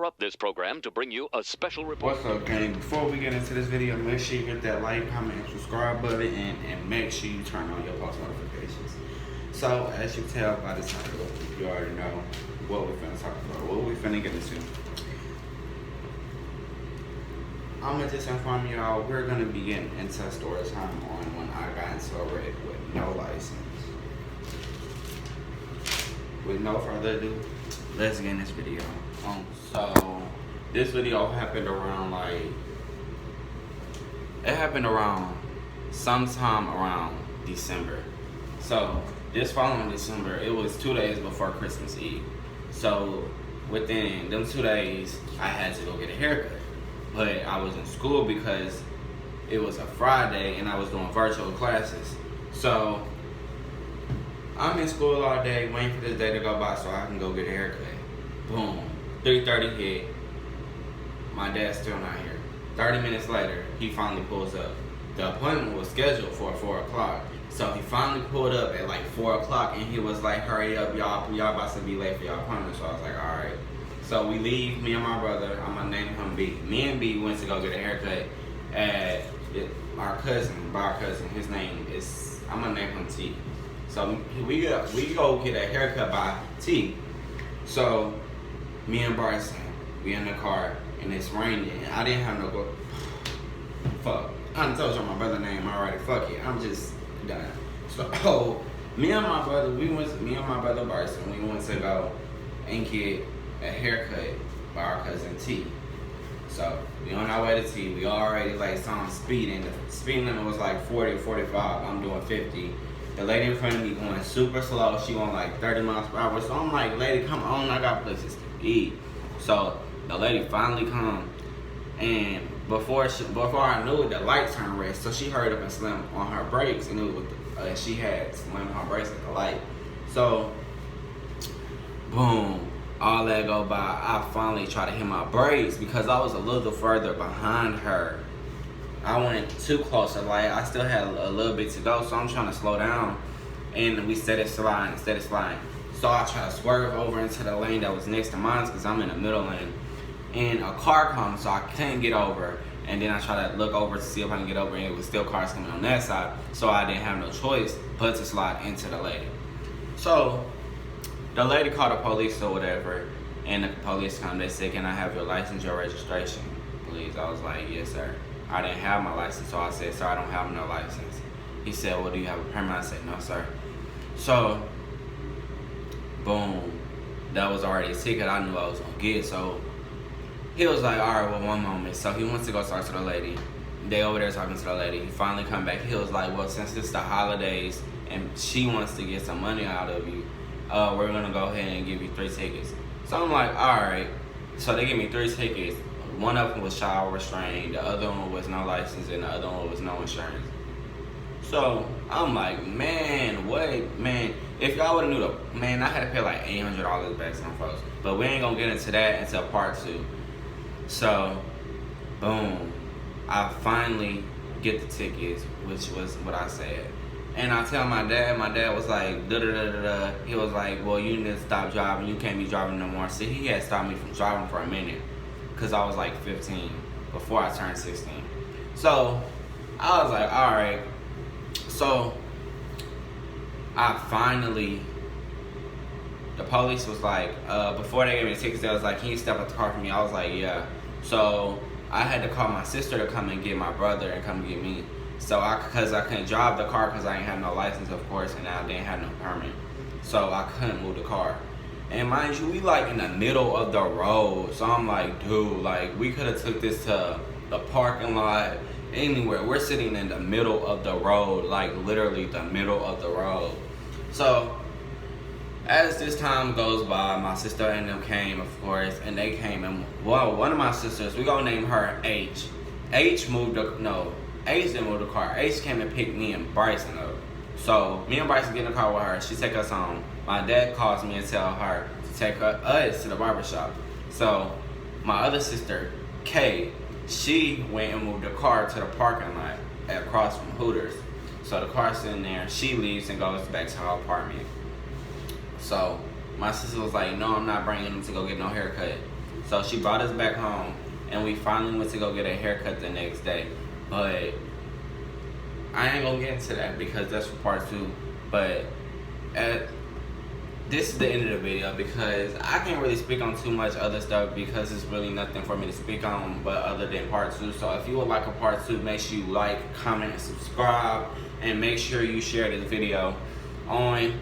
interrupt this program to bring you a special report. What's up, gang? Before we get into this video, make sure you hit that like, comment, and subscribe button, and make sure you turn on your post notifications. So, as you tell by the title, you already know what we finna talk about, what we finna get into. I'm gonna just inform y'all, we're gonna be getting into story time on when I got into a wreck with no license. With no further ado, let's get in this video. So this video happened around sometime around December. So this following December, it was 2 days before Christmas Eve. So within them 2 days, I had to go get a haircut. But I was in school because it was a Friday and I was doing virtual classes. So I'm in school all day waiting for this day to go by so I can go get a haircut. Boom. 3:30 hit. My dad's still not here. 30 minutes later, he finally pulls up. The appointment was scheduled for 4 o'clock. So he finally pulled up at like 4 o'clock and he was like, hurry up, y'all about to be late for y'all appointment. So I was like, alright. So we leave, me and my brother, I'm gonna name him B. Me and B went to go get a haircut at our cousin, his name is, I'm gonna name him T. So we go get a haircut by T. So me and Bryson, we in the car and it's raining. I didn't have no fuck. I done told you my brother's name already. Fuck it. I'm just done. So me and my brother Bryson, we went to go and get a haircut by our cousin T. So we on our way to T. We already like saw him speeding. The speed limit was like 40 or 45. I'm doing 50. The lady in front of me going super slow. She going like 30 miles per hour. So I'm like, lady, come on, I got places to be. So the lady finally come, and before I knew it, the light turned red. So she hurried up and slammed on her brakes, and it was she had slammed on her brakes at the light. So boom, all that go by. I finally tried to hit my brakes because I was a little further behind her. I went too close to the light. I still had a little bit to go, so I'm trying to slow down. And we started sliding. So I tried to swerve over into the lane that was next to mine because I'm in the middle lane. And a car comes, so I couldn't get over. And then I tried to look over to see if I can get over, and it was still cars coming on that side. So I didn't have no choice but to slide into the lady. So the lady called the police or whatever, and the police come. They said, "Can I have your license, your registration, please?" I was like, "Yes, sir." I didn't have my license, so I said, "Sir, I don't have no license." He said, "Well, do you have a permit?" I said, "No, sir." So, boom, that was already a ticket I knew I was gonna get. So he was like, "All right, well, one moment." So he wants to go talk to the lady. They over there talking to the lady. He finally come back. He was like, "Well, since it's the holidays and she wants to get some money out of you, we're gonna go ahead and give you 3 tickets." So I'm like, all right. So they give me 3 tickets. One of them was child restrained, the other one was no license, and the other one was no insurance. So I'm like, man, if y'all would've knew I had to pay like $800 back to some folks. But we ain't gonna get into that until part 2. So, boom, I finally get the tickets, which was what I said. And I tell my dad was like, da-da-da-da-da. He was like, well, you need to stop driving. You can't be driving no more. See, he had stopped me from driving for a minute because I was like 15 before I turned 16. So I was like, all right. So I finally, the police was like, before they gave me the tickets, they was like, "Can you step out the car for me?" I was like, yeah. So I had to call my sister to come and get my brother and come get me. So because I couldn't drive the car because I didn't have no license, of course, and I didn't have no permit. So I couldn't move the car. And mind you, we like in the middle of the road. So I'm like, dude, like we could have took this to the parking lot, anywhere. We're sitting in the middle of the road, like literally the middle of the road. So as this time goes by, my sister and them came, of course, and they came, and one of my sisters, we gonna name her H. H didn't move the car. H came and picked me and Bryson up. So me and Bryson get in the car with her. She take us home. My dad calls me and tell her to take us to the barbershop. So my other sister, Kay, she went and moved the car to the parking lot across from Hooters. So the car's sitting there. She leaves and goes back to her apartment. So my sister was like, "No, I'm not bringing him to go get no haircut." So she brought us back home, and we finally went to go get a haircut the next day. But I ain't gonna get into that because that's for part 2. But this is the end of the video because I can't really speak on too much other stuff because it's really nothing for me to speak on but other than part 2. So if you would like a part 2, make sure you like, comment, and subscribe, and make sure you share this video on